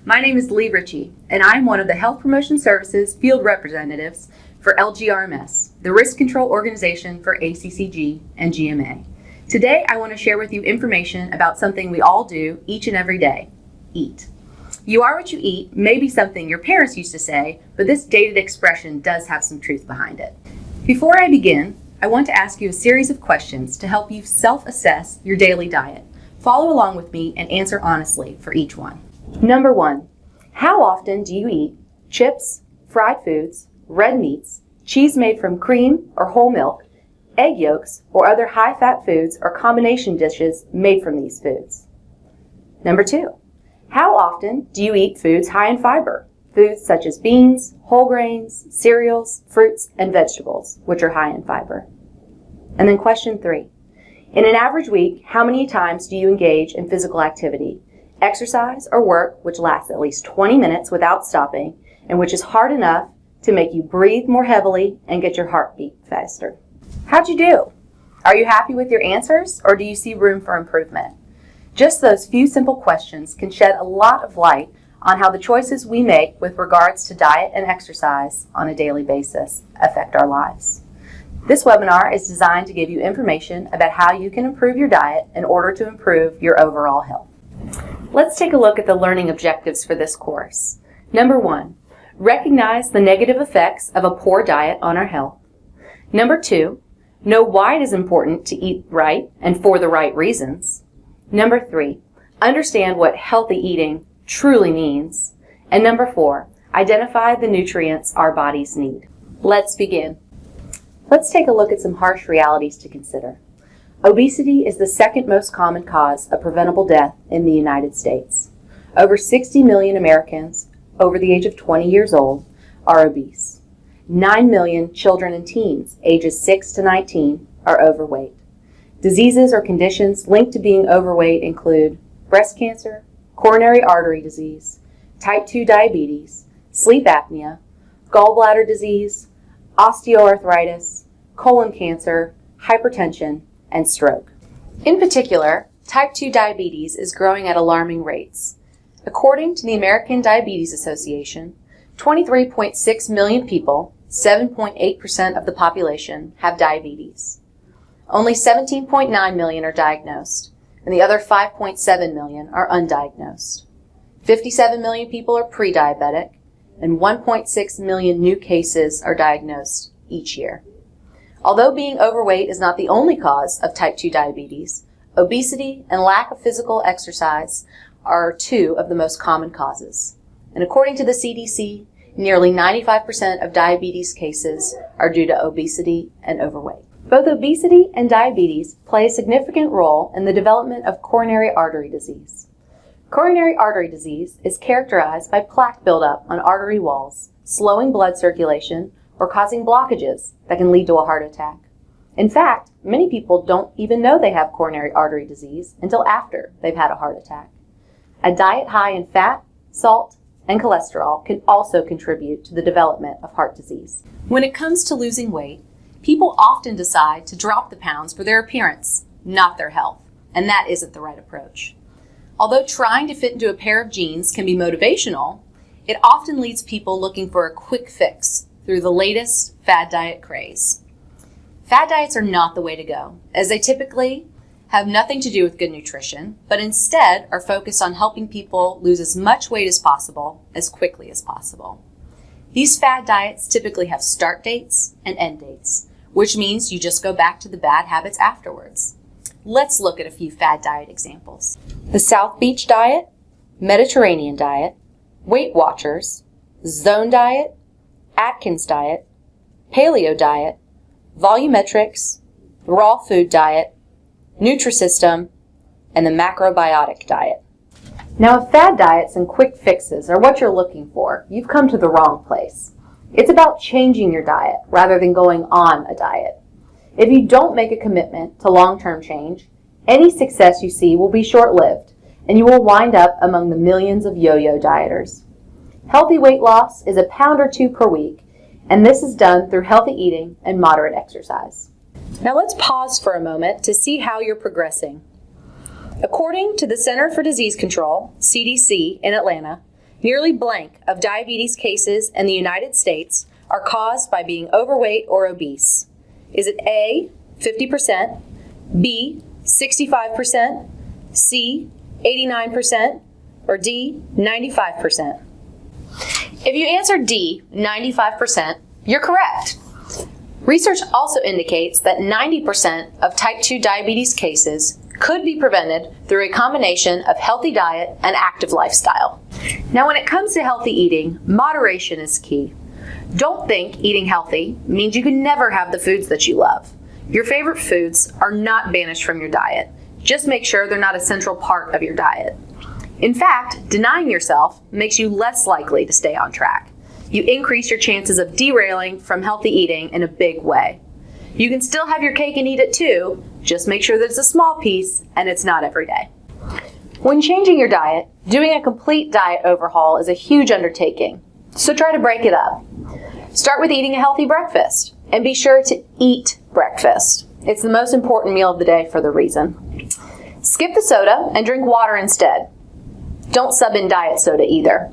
My name is Lee Ritchie, and I'm one of the Health Promotion Services field representatives for LGRMS, the risk control organization for ACCG and GMA. Today, I want to share with you information about something we all do each and every day: eat. You are what you eat may be something your parents used to say, but this dated expression does have some truth behind it. Before I begin, I want to ask you a series of questions to help you self-assess your daily diet. Follow along with me and answer honestly for each one. Number 1, how often do you eat chips, fried foods, red meats, cheese made from cream or whole milk, egg yolks, or other high-fat foods or combination dishes made from these foods? Number 2, how often do you eat foods high in fiber, foods such as beans, whole grains, cereals, fruits, and vegetables, which are high in fiber? And then question 3, in an average week, how many times do you engage in physical activity, exercise or work which lasts at least 20 minutes without stopping and which is hard enough to make you breathe more heavily and get your heartbeat faster? How'd you do? Are you happy with your answers, or do you see room for improvement? Just those few simple questions can shed a lot of light on how the choices we make with regards to diet and exercise on a daily basis affect our lives. This webinar is designed to give you information about how you can improve your diet in order to improve your overall health. Let's take a look at the learning objectives for this course. Number 1, recognize the negative effects of a poor diet on our health. Number 2, know why it is important to eat right and for the right reasons. Number 3, understand what healthy eating truly means. And number 4, identify the nutrients our bodies need. Let's begin. Let's take a look at some harsh realities to consider. Obesity is the second most common cause of preventable death in the United States. Over 60 million Americans over the age of 20 years old are obese. 9 million children and teens ages 6 to 19 are overweight. Diseases or conditions linked to being overweight include breast cancer, coronary artery disease, type 2 diabetes, sleep apnea, gallbladder disease, osteoarthritis, colon cancer, hypertension, and stroke. In particular, type 2 diabetes is growing at alarming rates. According to the American Diabetes Association, 23.6 million people, 7.8% of the population, have diabetes. Only 17.9 million are diagnosed, and the other 5.7 million are undiagnosed. 57 million people are pre-diabetic, and 1.6 million new cases are diagnosed each year. Although being overweight is not the only cause of type 2 diabetes, obesity and lack of physical exercise are two of the most common causes. And according to the CDC, nearly 95% of diabetes cases are due to obesity and overweight. Both obesity and diabetes play a significant role in the development of coronary artery disease. Coronary artery disease is characterized by plaque buildup on artery walls, slowing blood circulation, or causing blockages that can lead to a heart attack. In fact, many people don't even know they have coronary artery disease until after they've had a heart attack. A diet high in fat, salt, and cholesterol can also contribute to the development of heart disease. When it comes to losing weight, people often decide to drop the pounds for their appearance, not their health, and that isn't the right approach. Although trying to fit into a pair of jeans can be motivational, it often leads people looking for a quick fix through the latest fad diet craze. Fad diets are not the way to go, as they typically have nothing to do with good nutrition, but instead are focused on helping people lose as much weight as possible, as quickly as possible. These fad diets typically have start dates and end dates, which means you just go back to the bad habits afterwards. Let's look at a few fad diet examples. The South Beach diet, Mediterranean diet, Weight Watchers, Zone diet, Atkins diet, Paleo diet, Volumetrics, Raw Food diet, Nutrisystem, and the Macrobiotic diet. Now, if fad diets and quick fixes are what you're looking for, you've come to the wrong place. It's about changing your diet rather than going on a diet. If you don't make a commitment to long-term change, any success you see will be short-lived, and you will wind up among the millions of yo-yo dieters. Healthy weight loss is a pound or 2 per week, and this is done through healthy eating and moderate exercise. Now let's pause for a moment to see how you're progressing. According to the Center for Disease Control, CDC, in Atlanta, nearly blank of diabetes cases in the United States are caused by being overweight or obese? Is it A, 50%, B, 65%, C, 89%, or D, 95%? If you answered D, 95%, you're correct. Research also indicates that 90% of type 2 diabetes cases could be prevented through a combination of healthy diet and active lifestyle. Now, when it comes to healthy eating, moderation is key. Don't think eating healthy means you can never have the foods that you love. Your favorite foods are not banished from your diet. Just make sure they're not a central part of your diet. In fact, denying yourself makes you less likely to stay on track. You increase your chances of derailing from healthy eating in a big way. You can still have your cake and eat it too, just make sure that it's a small piece and it's not every day. When changing your diet, doing a complete diet overhaul is a huge undertaking, so try to break it up. Start with eating a healthy breakfast, and be sure to eat breakfast. It's the most important meal of the day for the reason. Skip the soda and drink water instead. Don't sub in diet soda either.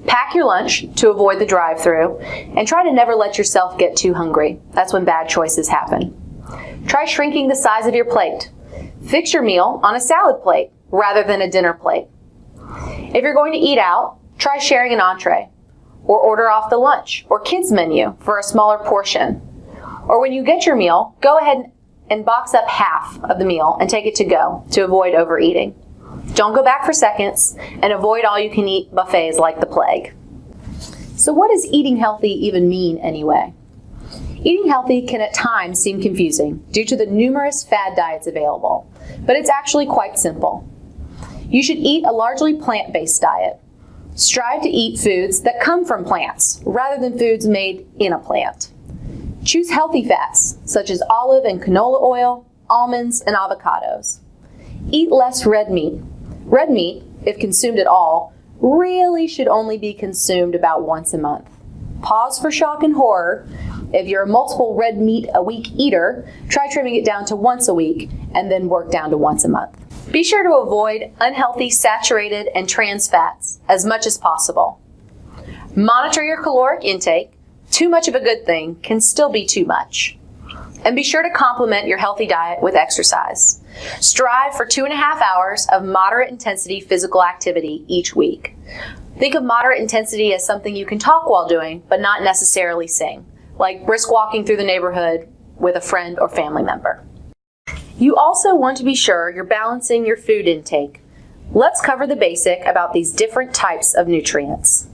Pack your lunch to avoid the drive-thru, and try to never let yourself get too hungry. That's when bad choices happen. Try shrinking the size of your plate. Fix your meal on a salad plate rather than a dinner plate. If you're going to eat out, try sharing an entree, or order off the lunch or kids menu for a smaller portion. Or when you get your meal, go ahead and box up half of the meal and take it to go to avoid overeating. Don't go back for seconds, and avoid all-you-can-eat buffets like the plague. So what does eating healthy even mean anyway? Eating healthy can at times seem confusing due to the numerous fad diets available, but it's actually quite simple. You should eat a largely plant-based diet. Strive to eat foods that come from plants rather than foods made in a plant. Choose healthy fats such as olive and canola oil, almonds, and avocados. Eat less red meat. Red meat, if consumed at all, really should only be consumed about once a month. Pause for shock and horror. If you're a multiple red meat a week eater, try trimming it down to once a week and then work down to once a month. Be sure to avoid unhealthy saturated and trans fats as much as possible. Monitor your caloric intake. Too much of a good thing can still be too much. And be sure to complement your healthy diet with exercise. Strive for 2.5 hours of moderate intensity physical activity each week. Think of moderate intensity as something you can talk while doing, but not necessarily sing, like brisk walking through the neighborhood with a friend or family member. You also want to be sure you're balancing your food intake. Let's cover the basic about these different types of nutrients.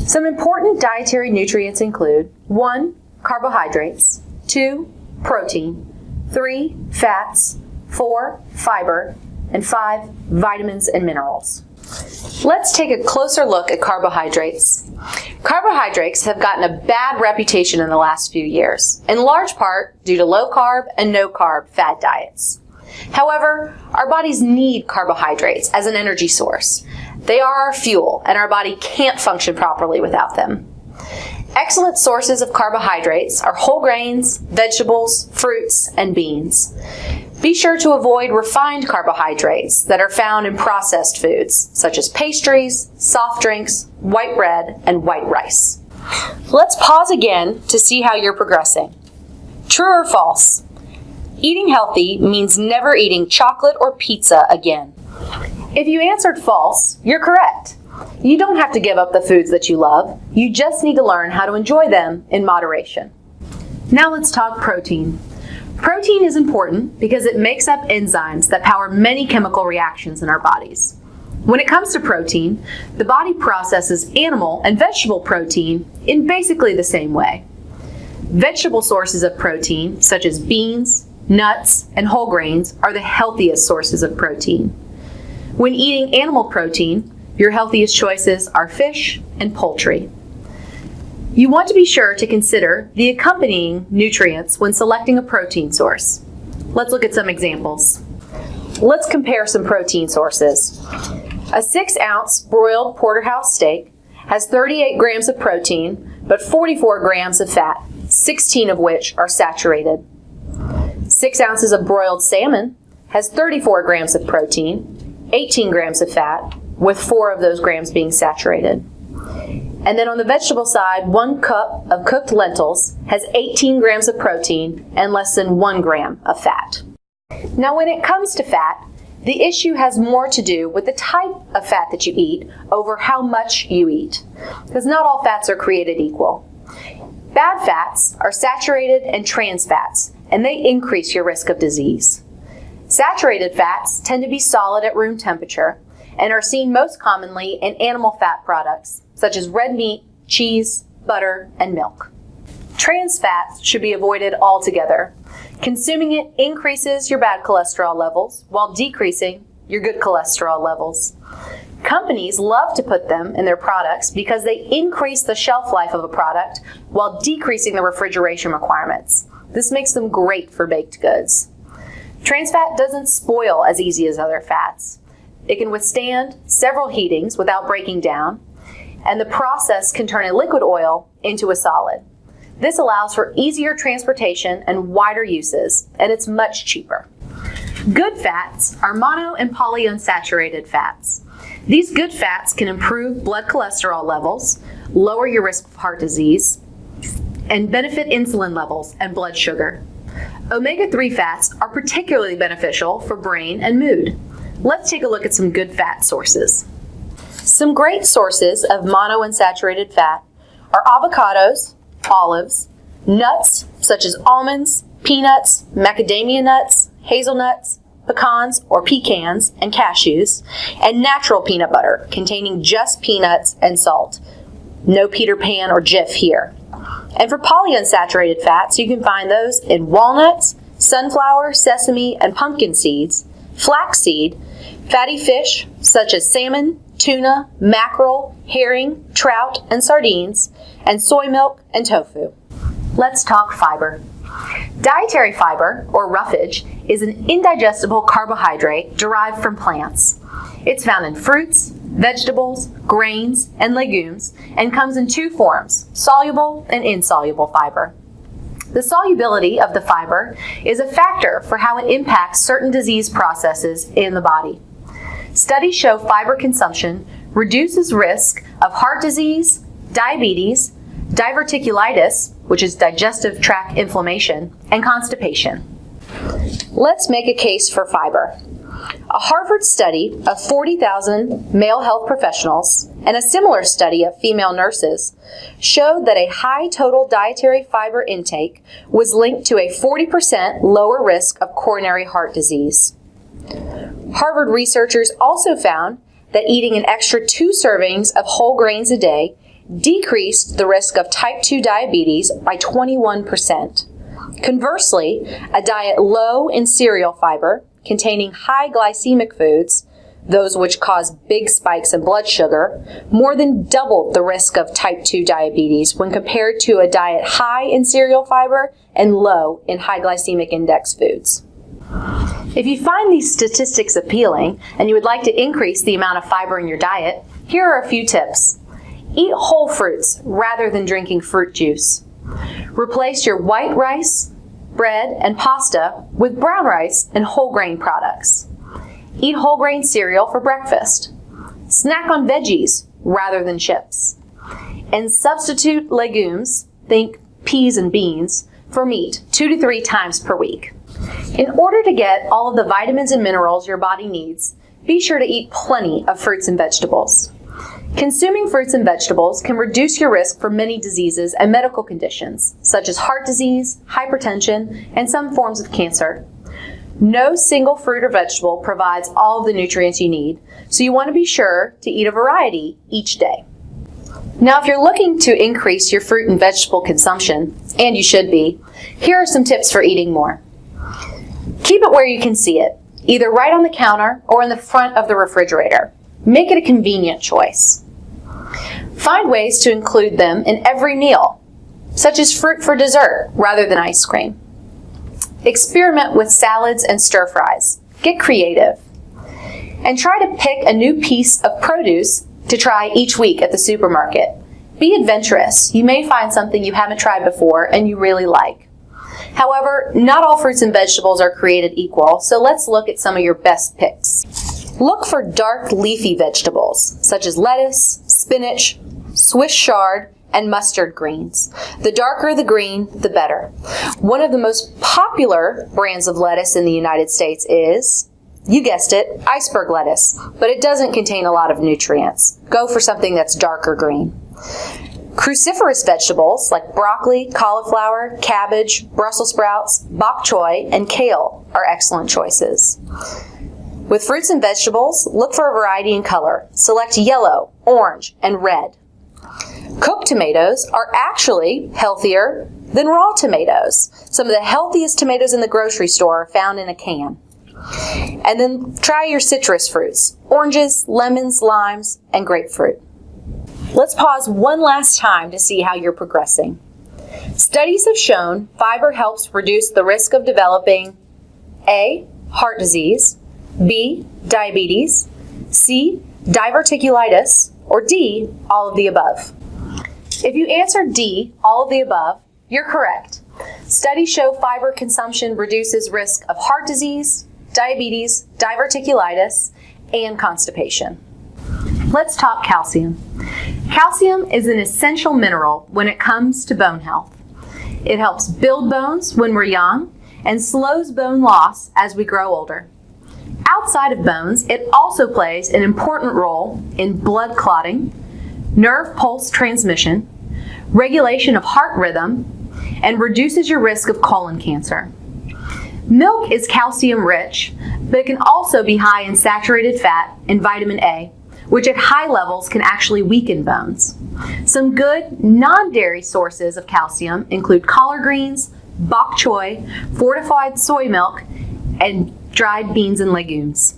Some important dietary nutrients include 1. Carbohydrates, 2. Protein, 3. Fats, 4. Fiber, and 5. Vitamins and minerals. Let's take a closer look at carbohydrates. Carbohydrates have gotten a bad reputation in the last few years, in large part due to low-carb and no-carb fad diets. However, our bodies need carbohydrates as an energy source. They are our fuel, and our body can't function properly without them. Excellent sources of carbohydrates are whole grains, vegetables, fruits, and beans. Be sure to avoid refined carbohydrates that are found in processed foods, such as pastries, soft drinks, white bread, and white rice. Let's pause again to see how you're progressing. True or false? Eating healthy means never eating chocolate or pizza again. If you answered false, you're correct. You don't have to give up the foods that you love. You just need to learn how to enjoy them in moderation. Now let's talk protein. Protein is important because it makes up enzymes that power many chemical reactions in our bodies. When it comes to protein, the body processes animal and vegetable protein in basically the same way. Vegetable sources of protein, such as beans, nuts, and whole grains, are the healthiest sources of protein. When eating animal protein, your healthiest choices are fish and poultry. You want to be sure to consider the accompanying nutrients when selecting a protein source. Let's look at some examples. Let's compare some protein sources. A 6-ounce broiled porterhouse steak has 38 grams of protein, but 44 grams of fat, 16 of which are saturated. 6 ounces of broiled salmon has 34 grams of protein, 18 grams of fat, with 4 of those grams being saturated. And then on the vegetable side, 1 cup of cooked lentils has 18 grams of protein and less than 1 gram of fat. Now when it comes to fat, the issue has more to do with the type of fat that you eat over how much you eat, because not all fats are created equal. Bad fats are saturated and trans fats, and they increase your risk of disease. Saturated fats tend to be solid at room temperature and are seen most commonly in animal fat products, such as red meat, cheese, butter, and milk. Trans fats should be avoided altogether. Consuming it increases your bad cholesterol levels while decreasing your good cholesterol levels. Companies love to put them in their products because they increase the shelf life of a product while decreasing the refrigeration requirements. This makes them great for baked goods. Trans fat doesn't spoil as easy as other fats. It can withstand several heatings without breaking down, and the process can turn a liquid oil into a solid. This allows for easier transportation and wider uses, and it's much cheaper. Good fats are mono and polyunsaturated fats. These good fats can improve blood cholesterol levels, lower your risk of heart disease, and benefit insulin levels and blood sugar. Omega-3 fats are particularly beneficial for brain and mood. Let's take a look at some good fat sources. Some great sources of monounsaturated fat are avocados, olives, nuts such as almonds, peanuts, macadamia nuts, hazelnuts, pecans or pecans, and cashews, and natural peanut butter containing just peanuts and salt. No Peter Pan or Jif here. And for polyunsaturated fats, you can find those in walnuts, sunflower, sesame, and pumpkin seeds, flaxseed, fatty fish such as salmon, tuna, mackerel, herring, trout, and sardines, and soy milk and tofu. Let's talk fiber. Dietary fiber, or roughage, is an indigestible carbohydrate derived from plants. It's found in fruits, vegetables, grains, and legumes, and comes in 2 forms, soluble and insoluble fiber. The solubility of the fiber is a factor for how it impacts certain disease processes in the body. Studies show fiber consumption reduces risk of heart disease, diabetes, diverticulitis, which is digestive tract inflammation, and constipation. Let's make a case for fiber. A Harvard study of 40,000 male health professionals and a similar study of female nurses showed that a high total dietary fiber intake was linked to a 40% lower risk of coronary heart disease. Harvard researchers also found that eating an extra 2 servings of whole grains a day decreased the risk of type 2 diabetes by 21%. Conversely, a diet low in cereal fiber, containing high glycemic foods, those which cause big spikes in blood sugar, more than doubled the risk of type 2 diabetes when compared to a diet high in cereal fiber and low in high glycemic index foods. If you find these statistics appealing and you would like to increase the amount of fiber in your diet, here are a few tips. Eat whole fruits rather than drinking fruit juice. Replace your white rice, bread, and pasta with brown rice and whole grain products. Eat whole grain cereal for breakfast. Snack on veggies rather than chips. And substitute legumes, think peas and beans, for meat 2 to 3 times per week. In order to get all of the vitamins and minerals your body needs, be sure to eat plenty of fruits and vegetables. Consuming fruits and vegetables can reduce your risk for many diseases and medical conditions, such as heart disease, hypertension, and some forms of cancer. No single fruit or vegetable provides all of the nutrients you need, so you want to be sure to eat a variety each day. Now, if you're looking to increase your fruit and vegetable consumption, and you should be, here are some tips for eating more. Keep it where you can see it, either right on the counter or in the front of the refrigerator. Make it a convenient choice. Find ways to include them in every meal, such as fruit for dessert rather than ice cream. Experiment with salads and stir fries. Get creative. And try to pick a new piece of produce to try each week at the supermarket. Be adventurous. You may find something you haven't tried before and you really like. However, not all fruits and vegetables are created equal, so let's look at some of your best picks. Look for dark leafy vegetables, such as lettuce, spinach, Swiss chard, and mustard greens. The darker the green, the better. One of the most popular brands of lettuce in the United States is, you guessed it, iceberg lettuce, but it doesn't contain a lot of nutrients. Go for something that's darker green. Cruciferous vegetables like broccoli, cauliflower, cabbage, Brussels sprouts, bok choy, and kale are excellent choices. With fruits and vegetables, look for a variety in color. Select yellow, orange, and red. Cooked tomatoes are actually healthier than raw tomatoes. Some of the healthiest tomatoes in the grocery store are found in a can. And then try your citrus fruits, oranges, lemons, limes, and grapefruit. Let's pause one last time to see how you're progressing. Studies have shown fiber helps reduce the risk of developing A, heart disease, B, diabetes, C, diverticulitis, or D, all of the above. If you answered D, all of the above, you're correct. Studies show fiber consumption reduces risk of heart disease, diabetes, diverticulitis, and constipation. Let's talk calcium. Calcium is an essential mineral when it comes to bone health. It helps build bones when we're young and slows bone loss as we grow older. Outside of bones, it also plays an important role in blood clotting, nerve pulse transmission, regulation of heart rhythm, and reduces your risk of colon cancer. Milk is calcium rich, but it can also be high in saturated fat and vitamin A, which at high levels can actually weaken bones. Some good non-dairy sources of calcium include collard greens, bok choy, fortified soy milk, and dried beans and legumes.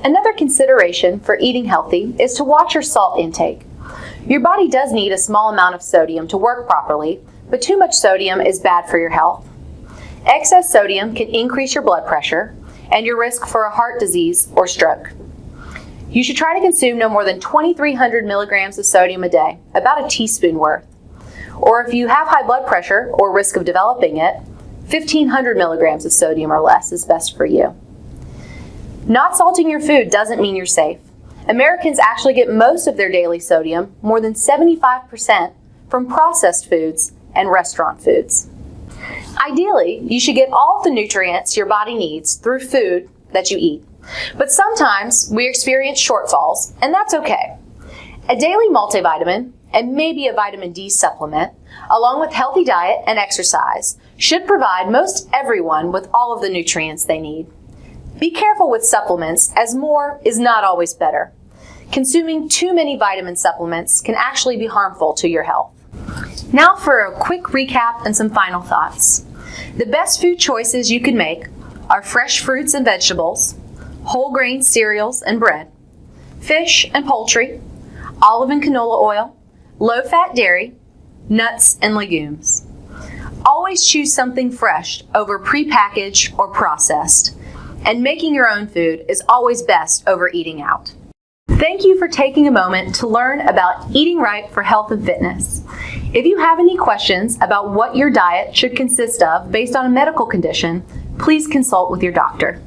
Another consideration for eating healthy is to watch your salt intake. Your body does need a small amount of sodium to work properly, but too much sodium is bad for your health. Excess sodium can increase your blood pressure and your risk for a heart disease or stroke. You should try to consume no more than 2,300 milligrams of sodium a day, about a teaspoon worth. Or if you have high blood pressure or risk of developing it, 1,500 milligrams of sodium or less is best for you. Not salting your food doesn't mean you're safe. Americans actually get most of their daily sodium, more than 75%, from processed foods and restaurant foods. Ideally, you should get all of the nutrients your body needs through food that you eat. But sometimes we experience shortfalls, and that's okay. A daily multivitamin and maybe a vitamin D supplement, along with healthy diet and exercise, should provide most everyone with all of the nutrients they need. Be careful with supplements, as more is not always better. Consuming too many vitamin supplements can actually be harmful to your health. Now for a quick recap and some final thoughts. The best food choices you can make are fresh fruits and vegetables, whole grain cereals and bread, fish and poultry, olive and canola oil, low-fat dairy, nuts and legumes. Always choose something fresh over prepackaged or processed, and making your own food is always best over eating out. Thank you for taking a moment to learn about eating right for health and fitness. If you have any questions about what your diet should consist of based on a medical condition, please consult with your doctor.